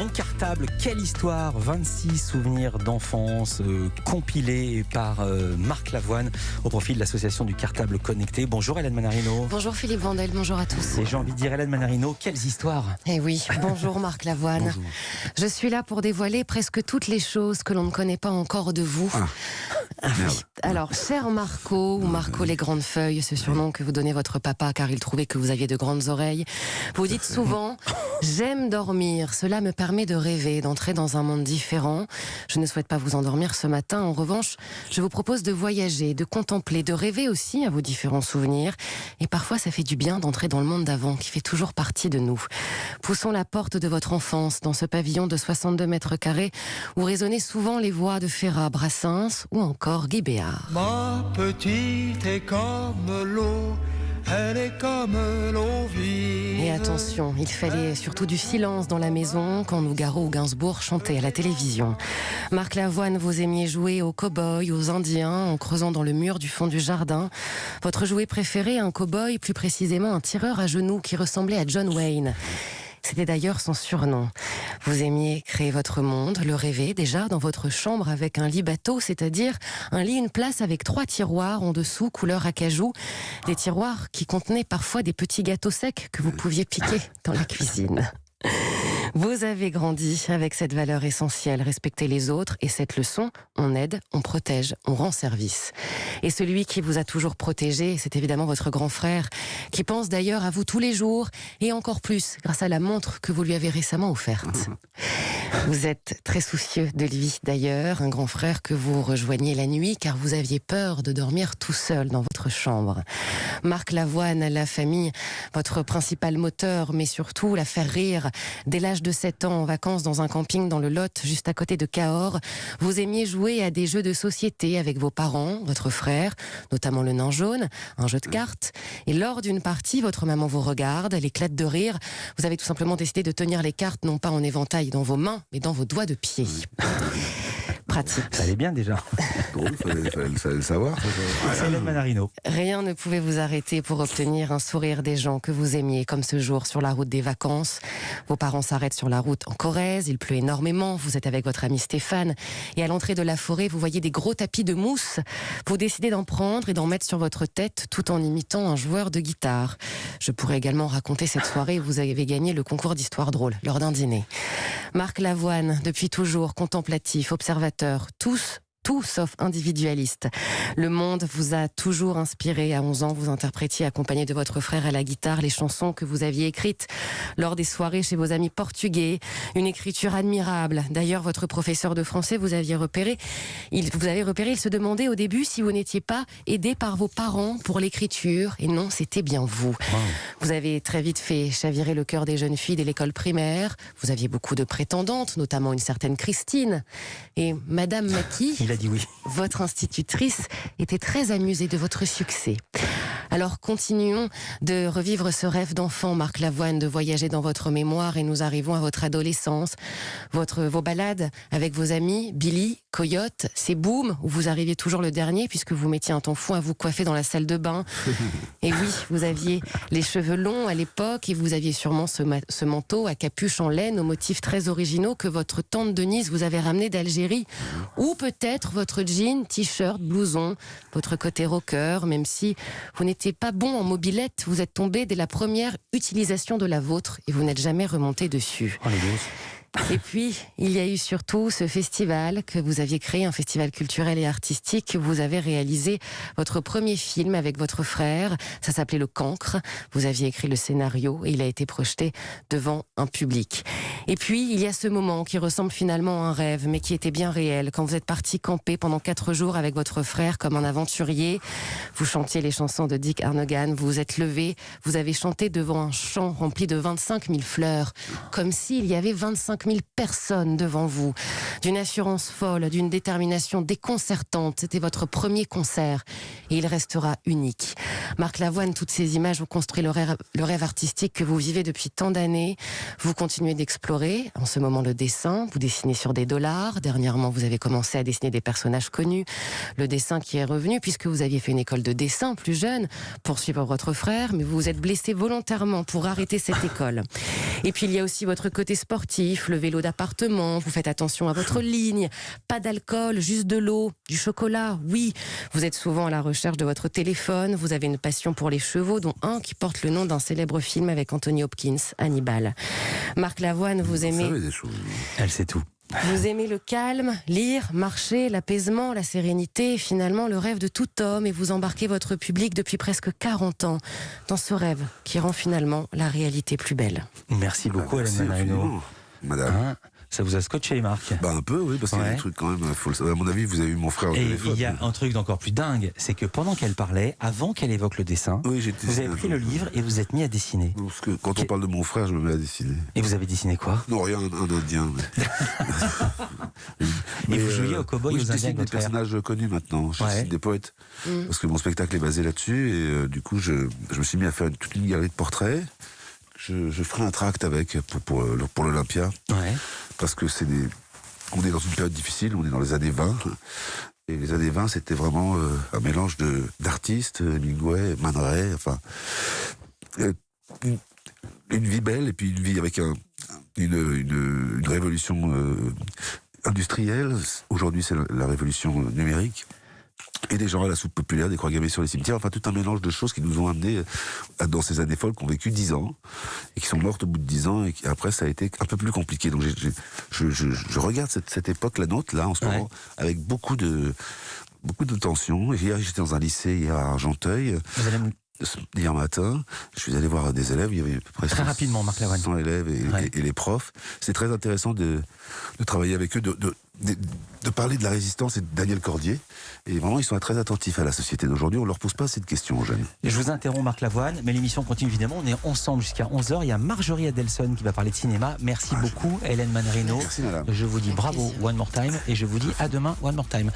Mon cartable, quelle histoire! 26 souvenirs d'enfance compilés par Marc Lavoine au profit de l'association du cartable connecté. Bonjour Hélène Manarino. Bonjour Philippe Vandel, bonjour à tous. Et j'ai envie de dire Hélène Manarino, quelles histoires! Eh oui, bonjour Marc Lavoine. Bonjour. Je suis là pour dévoiler presque toutes les choses que l'on ne connaît pas encore de vous. Ah oui. Alors, cher Marco, ou Marco les grandes feuilles, ce surnom que vous donnez votre papa car il trouvait que vous aviez de grandes oreilles, vous dites souvent « J'aime dormir, cela me permet de rêver, d'entrer dans un monde différent. Je ne souhaite pas vous endormir ce matin. En revanche, je vous propose de voyager, de contempler, de rêver aussi à vos différents souvenirs. Et parfois, ça fait du bien d'entrer dans le monde d'avant, qui fait toujours partie de nous. Poussons la porte de votre enfance dans ce pavillon de 62 mètres carrés où résonnaient souvent les voix de Ferrat, Brassens ou encore Guy Béard. Ma petite est comme l'eau, elle est comme l'eau vive. Et attention, il fallait surtout du silence dans la maison quand Nougaro ou Gainsbourg chantaient à la télévision. Marc Lavoine, vous aimiez jouer aux cow-boys, aux Indiens, en creusant dans le mur du fond du jardin. Votre jouet préféré, un cow-boy, plus précisément un tireur à genoux qui ressemblait à John Wayne. C'était d'ailleurs son surnom. Vous aimiez créer votre monde, le rêver déjà dans votre chambre avec un lit bateau, c'est-à-dire un lit, une place avec 3 tiroirs en dessous, couleur acajou. Des tiroirs qui contenaient parfois des petits gâteaux secs que vous pouviez piquer dans la cuisine. Vous avez grandi avec cette valeur essentielle, respecter les autres, et cette leçon, on aide, on protège, on rend service. Et celui qui vous a toujours protégé, c'est évidemment votre grand frère, qui pense d'ailleurs à vous tous les jours, et encore plus grâce à la montre que vous lui avez récemment offerte. Vous êtes très soucieux de lui d'ailleurs, un grand frère que vous rejoignez la nuit, car vous aviez peur de dormir tout seul dans votre chambre. Marc Lavoine, la famille, votre principal moteur, mais surtout la faire rire. Dès l'âge de 7 ans, en vacances dans un camping dans le Lot, juste à côté de Cahors, vous aimiez jouer à des jeux de société avec vos parents, votre frère, notamment le nain jaune, un jeu de cartes. Et lors d'une partie, votre maman vous regarde, elle éclate de rire. Vous avez tout simplement décidé de tenir les cartes, non pas en éventail dans vos mains, mais dans vos doigts de pied. Pratique. Ça allait bien déjà. Il fallait le savoir. C'est Hélène Manarino. Rien ne pouvait vous arrêter pour obtenir un sourire des gens que vous aimiez, comme ce jour sur la route des vacances. Vos parents s'arrêtent sur la route en Corrèze, il pleut énormément, vous êtes avec votre ami Stéphane, et à l'entrée de la forêt, vous voyez des gros tapis de mousse. Vous décidez d'en prendre et d'en mettre sur votre tête, tout en imitant un joueur de guitare. Je pourrais également raconter cette soirée où vous avez gagné le concours d'histoire drôle, lors d'un dîner. Marc Lavoine, depuis toujours contemplatif, observateur, tout sauf individualiste. Le monde vous a toujours inspiré. À 11 ans, vous interprétiez accompagné de votre frère à la guitare les chansons que vous aviez écrites lors des soirées chez vos amis portugais. Une écriture admirable. D'ailleurs, votre professeur de français vous avez repéré, il se demandait au début si vous n'étiez pas aidé par vos parents pour l'écriture. Et non, c'était bien vous. Wow. Vous avez très vite fait chavirer le cœur des jeunes filles dès l'école primaire. Vous aviez beaucoup de prétendantes, notamment une certaine Christine. Et Madame Maki... Il a dit oui. Votre institutrice était très amusée de votre succès. Alors continuons de revivre ce rêve d'enfant, Marc Lavoine, de voyager dans votre mémoire, et nous arrivons à votre adolescence, vos balades avec vos amis, Billy, Coyote, ces booms où vous arriviez toujours le dernier puisque vous mettiez un temps fou à vous coiffer dans la salle de bain. Et oui, vous aviez les cheveux longs à l'époque et vous aviez sûrement ce manteau à capuche en laine aux motifs très originaux que votre tante Denise vous avait ramené d'Algérie. Ou peut-être votre jean, t-shirt, blouson, votre côté rocker, même si vous n'étiez pas bon en mobilette, vous êtes tombé dès la première utilisation de la vôtre et vous n'êtes jamais remonté dessus. Oh, les gosses. Et puis, il y a eu surtout ce festival que vous aviez créé, un festival culturel et artistique. Vous avez réalisé votre premier film avec votre frère. Ça s'appelait Le Cancre. Vous aviez écrit le scénario et il a été projeté devant un public. Et puis, il y a ce moment qui ressemble finalement à un rêve, mais qui était bien réel. Quand vous êtes parti camper pendant 4 jours avec votre frère comme un aventurier, vous chantiez les chansons de Dick Arnegan, vous vous êtes levé, vous avez chanté devant un champ rempli de 25 000 fleurs, comme s'il y avait 25 000 personnes devant vous, d'une assurance folle, d'une détermination déconcertante. C'était votre premier concert et il restera unique. Marc Lavoine, toutes ces images vous construisent le rêve artistique que vous vivez depuis tant d'années. Vous continuez d'explorer, en ce moment le dessin, vous dessinez sur des dollars. Dernièrement, vous avez commencé à dessiner des personnages connus. Le dessin qui est revenu puisque vous aviez fait une école de dessin plus jeune pour suivre votre frère, mais vous vous êtes blessé volontairement pour arrêter cette école. Et puis il y a aussi votre côté sportif, le vélo d'appartement, vous faites attention à votre ligne, pas d'alcool, juste de l'eau, du chocolat, oui. Vous êtes souvent à la recherche de votre téléphone, vous avez une passion pour les chevaux, dont un qui porte le nom d'un célèbre film avec Anthony Hopkins, Hannibal. Marc Lavoine, vous aimez... savez des choses. Elle sait tout. Vous aimez le calme, lire, marcher, l'apaisement, la sérénité et finalement le rêve de tout homme et vous embarquez votre public depuis presque 40 ans dans ce rêve qui rend finalement la réalité plus belle. Merci beaucoup, Hélène Merci Manarino. infiniment, madame. Hein, ça vous a scotché, Marc? Un peu, oui, parce qu'il y a Ouais. des trucs quand même. À mon avis, vous avez eu mon frère au Et téléphone. il y a un truc d'encore plus dingue, c'est que pendant qu'elle parlait, avant qu'elle évoque le dessin, Oui, vous avez pris le livre et vous êtes mis à dessiner. Parce que quand on parle de mon frère, je me mets à dessiner. Et vous avez dessiné quoi? Non, rien, un Indien. Et vous jouiez au cow-boy oui, aux je Indiens dessine avec des votre frère. personnages connus maintenant. Je Ouais. dessine des poètes. Parce que mon spectacle est basé là-dessus. Et du coup, je me suis mis à faire toute une galerie de portraits. Je ferai un tract avec pour l'Olympia. Ouais. Parce que on est dans une période difficile, on est dans les années 20. Et les années 20, c'était vraiment un mélange d'artistes, Hemingway, Man Ray, enfin... une vie belle, et puis une vie avec une révolution industrielle. Aujourd'hui, c'est la révolution numérique. Et des gens à la soupe populaire, des croix gammées sur les cimetières, enfin tout un mélange de choses qui nous ont amenés dans ces années folles qui ont vécu 10 ans, et qui sont mortes au bout de 10 ans, et après ça a été un peu plus compliqué. Donc je regarde cette époque, la nôtre, là, en ce moment, avec beaucoup de tension. Hier, j'étais dans un lycée, hier à Argenteuil. Vous allez Hier matin, je suis allé voir des élèves, il y avait à peu près Très rapidement, Marc Lavoine. 100 élèves et les profs. C'est très intéressant de travailler avec eux, de parler de la résistance et de Daniel Cordier. Et vraiment, ils sont très attentifs à la société d'aujourd'hui. On ne leur pose pas cette question aux jeunes. Et je vous interromps, Marc Lavoine, mais l'émission continue évidemment. On est ensemble jusqu'à 11h. Il y a Marjorie Adelson qui va parler de cinéma. Merci beaucoup, Hélène Manarino. Merci, madame. Je vous dis bravo, one more time. Et je vous dis à demain, one more time.